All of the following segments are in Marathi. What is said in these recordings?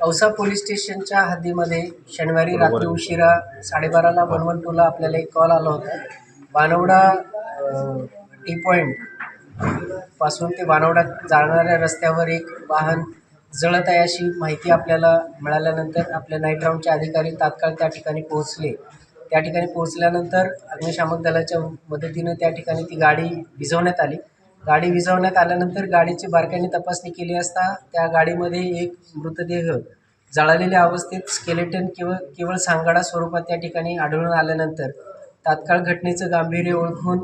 औसा पोलीस स्टेशनच्या हद्दीमध्ये शनिवारी रात्री उशिरा 12:30ला 112ला आपल्याला एक कॉल आला होता. वानवडा टी पॉईंट पासून ते वानवडा जाणाऱ्या रस्त्यावर एक वाहन जळत आहे अशी माहिती आपल्याला मिळाल्यानंतर आपले नाईट राऊंडचे अधिकारी तात्काळ त्या ठिकाणी पोहोचले. त्या ठिकाणी पोहोचल्यानंतर अग्निशामक दलाच्या मदतीनं त्या ठिकाणी ती गाडी विझवण्यात आली. गाडी विझवण्यात आल्यानंतर गाडीची बारकाईने तपासणी केली असता त्या गाडीमध्ये एक मृतदेह जळालेल्या अवस्थेत स्केलेटन केवळ सांगाडा स्वरूपात त्या ठिकाणी आढळून आल्यानंतर तात्काळ घटनेचं गांभीर्य ओळखून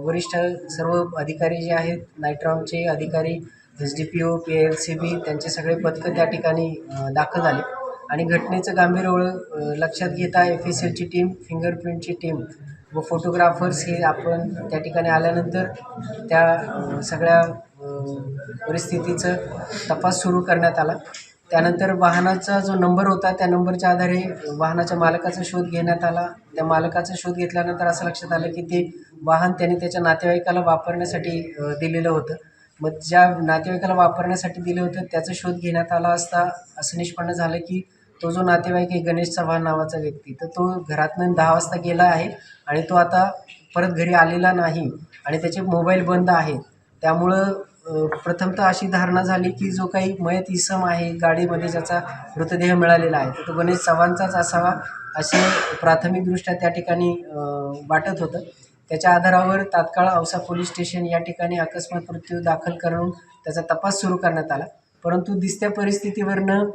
वरिष्ठ सर्व अधिकारी जे आहेत, नाईट राऊंडचे अधिकारी, SDPO, PLCB त्यांचे सगळे पथकं त्या ठिकाणी दाखल झाले आणि घटनेचं गांभीर्य लक्षात घेता FSLची टीम, फिंगरप्रिंटची टीम व फोटोग्राफर्स हे आपण त्या ठिकाणी आल्यानंतर त्या सगळ्या परिस्थितीचं तपास सुरू करण्यात आला. त्यानंतर वाहनाचा जो नंबर होता त्या नंबरच्या आधारे वाहनाच्या मालकाचा शोध घेण्यात आला. त्या मालकाचा शोध घेतल्यानंतर असं लक्षात आलं की ते वाहन त्याने त्याच्या नातेवाईकाला वापरण्यासाठी दिलेलं होतं. मग ज्या नातेवाईकाला वापरण्यासाठी दिलं होतं त्याचा शोध घेण्यात आला असता असं निष्पन्न झालं की तो जो नातेवाईक आहे गणेश चव्हाण नावाचा व्यक्ती, तर तो घरातून 10 वाजता गेला आहे आणि तो आता परत घरी आलेला नाही आणि त्याचे मोबाईल बंद आहे. त्यामुळं प्रथमतः अशी धारणा झाली की जो काही मयत इसम आहे गाडीमध्ये ज्याचा मृतदेह मिळालेला आहे तर तो गणेश चव्हाणचाच असावा असे प्राथमिकदृष्ट्या त्या ठिकाणी वाटत होतं. त्याच्या आधारावर तात्काळ औसा पोलीस स्टेशन या ठिकाणी अकस्मात मृत्यू दाखल करून त्याचा तपास सुरू करण्यात आला. परंतु दिसत्या परिस्थितीवरनं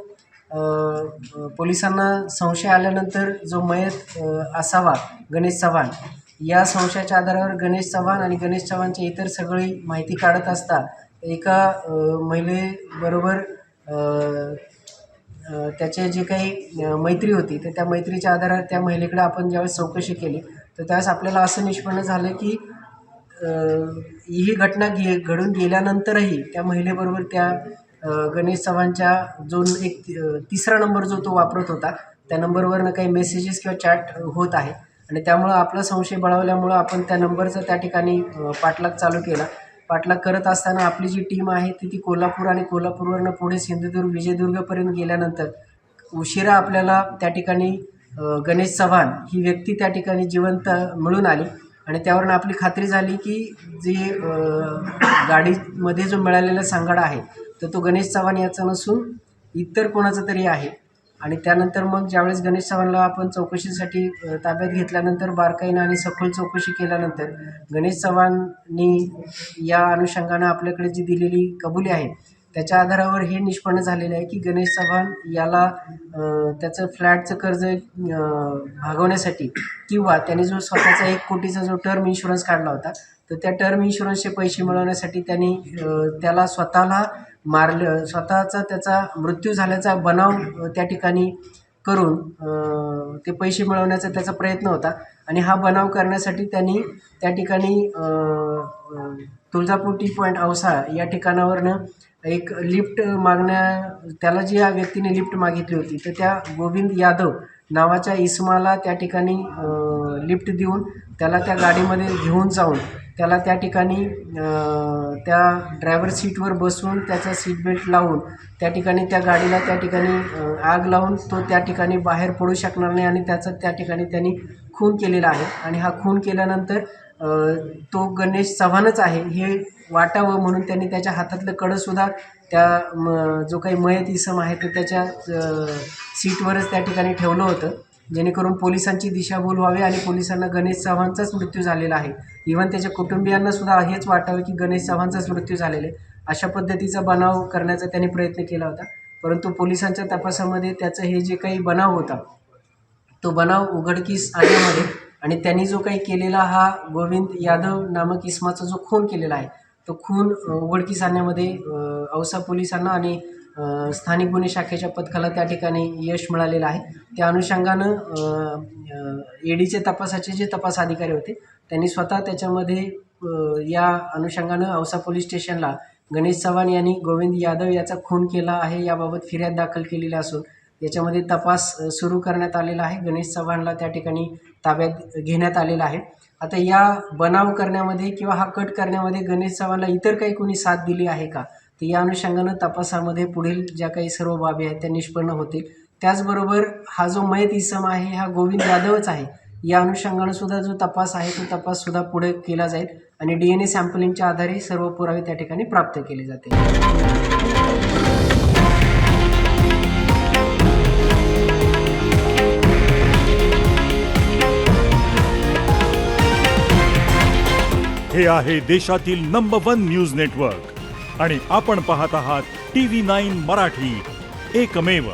पोलिसांना संशय आल्यानंतर जो मयत असावा गणेश चव्हाण या संशयाच्या आधारावर गणेश चव्हाण आणि गणेश चव्हाणची इतर सगळी माहिती काढत असता एका महिलेबरोबर त्याचे जे काही मैत्री होती तर त्या मैत्रीच्या आधारावर त्या महिलेकडे आपण ज्यावेळेस चौकशी केली तर त्यावेळेस आपल्याला असं निष्पन्न झालं की ही घटना घडून गेल्यानंतरही त्या महिलेबरोबर त्या गणेश चव्हाणच्या जो एक तिसरा नंबर जो तो वापरत होता त्या नंबरवरनं काही मेसेजेस किंवा चॅट होत आहे आणि त्यामुळं आपला संशय बळावल्यामुळं आपण त्या नंबरचा त्या ठिकाणी पाठलाग चालू केला. पाठलाग करत असताना आपली जी टीम आहे ती कोल्हापूर आणि कोल्हापूरवरनं पुढे सिंधुदुर्ग, विजयदुर्गपर्यंत गेल्यानंतर उशिरा आपल्याला त्या ठिकाणी गणेश चव्हाण ही व्यक्ती त्या ठिकाणी जिवंत मिळून आली आणि त्यावरून आपली खात्री झाली की जे गाडीमध्ये जो मिळालेला सांगाडा आहे तर तो गणेश चव्हाण याचा नसून इतर कोणाचा तरी आहे. आणि त्यानंतर मग ज्यावेळेस गणेश चव्हाणला आपण चौकशीसाठी ताब्यात घेतल्यानंतर बारकाईनं आणि सखोल चौकशी केल्यानंतर गणेश चव्हाणनी या अनुषंगानं आपल्याकडे जी दिलेली कबुली आहे त्याच्या आधारावर हे निष्पन्न झालेलं आहे की गणेश चव्हाण याला त्याचं फ्लॅटचं कर्ज भागवण्यासाठी किंवा त्याने जो स्वतःचा 1 कोटीचा जो टर्म इन्शुरन्स काढला होता तर त्या टर्म इन्शुरन्सचे पैसे मिळवण्यासाठी त्यांनी त्याला स्वतःला मारलं, स्वतःचा त्याचा मृत्यू झाल्याचा बनाव त्या ठिकाणी करून ते पैसे मिळवण्याचा त्याचा प्रयत्न होता आणि हा बनाव करण्यासाठी त्यांनी त्या ठिकाणी तुळजापूर टी पॉईंट औसा या ठिकाणावरनं एक लिफ्ट त्याला जी या व्यक्तीने लिफ्ट मागितली होती तर त्या गोविंद यादव नावाच्या इसमाला त्या ठिकाणी लिफ्ट देऊन त्याला त्या गाडीमध्ये घेऊन जाऊन त्याला त्या ठिकाणी त्या ड्रायव्हर सीटवर बसून त्याचा सीट बेल्ट लावून त्या ठिकाणी त्या गाडीला त्या ठिकाणी आग लावून तो त्या ठिकाणी बाहेर पडू शकणार नाही आणि त्याचा त्या ठिकाणी त्यांनी खून केलेला आहे. आणि हा खून केल्यानंतर तो गणेश चव्हाणच आहे हे वाटावं म्हणून त्यांनी त्याच्या हातातलं कडंसुद्धा त्या जो काही मयत इसम आहे तो त्याच्या सीटवरच त्या ठिकाणी ठेवलं होतं जेणेकरून पोलिसांची दिशाभूल व्हावी आणि पोलिसांना गणेश चव्हाणचाच मृत्यू झालेला आहे, इव्हन त्याच्या कुटुंबियांना सुद्धा हेच वाटावं की गणेश चव्हाणचाच मृत्यू झालेला आहे अशा पद्धतीचा बनाव करण्याचा त्यांनी प्रयत्न केला होता. परंतु पोलिसांच्या तपासामध्ये त्याचं हे जे काही बनाव होता तो बनाव उघडकीस आणण्यामध्ये आणि त्यांनी जो काही केलेला हा गोविंद यादव नामक इसमाचा जो खून केलेला आहे तो खून उघडकीस आणण्यामध्ये औसा पोलिसांना आणि स्थानिक गुन्हे शाखेच्या पथकाला त्या ठिकाणी यश मिळालेलं आहे. त्या अनुषंगानं EDचे तपासाचे जे तपास अधिकारी होते त्यांनी स्वतः त्याच्यामध्ये या अनुषंगानं औसा पोलीस स्टेशनला गणेश चव्हाण यांनी गोविंद यादव याचा खून केला आहे याबाबत फिर्याद दाखल केलेली असून याच्यामध्ये तपास सुरू करण्यात आलेला आहे. गणेश चव्हाणला त्या ठिकाणी ताब्यात घेण्यात आलेलं आहे. आता या बनाव करण्यामध्ये किंवा हा कट करण्यामध्ये गणेश चव्हाणला इतर काही कोणी साथ दिली आहे का तर या अनुषंगानं तपासामध्ये पुढील ज्या काही सर्व बाबी आहेत त्या निष्पन्न होतील. त्याचबरोबर हा जो मयत इसम आहे हा गोविंद यादवच आहे, या अनुषंगानं सुद्धा जो तपास आहे तो तपाससुद्धा पुढे केला जाईल आणि DNA सॅम्पलिंगच्या आधारे सर्व पुरावे त्या ठिकाणी प्राप्त केले जातील. हे आहे देशातील नंबर 1 न्यूज नेटवर्क आणि आपण पाहत आहात TV9 मराठी, एकमेव.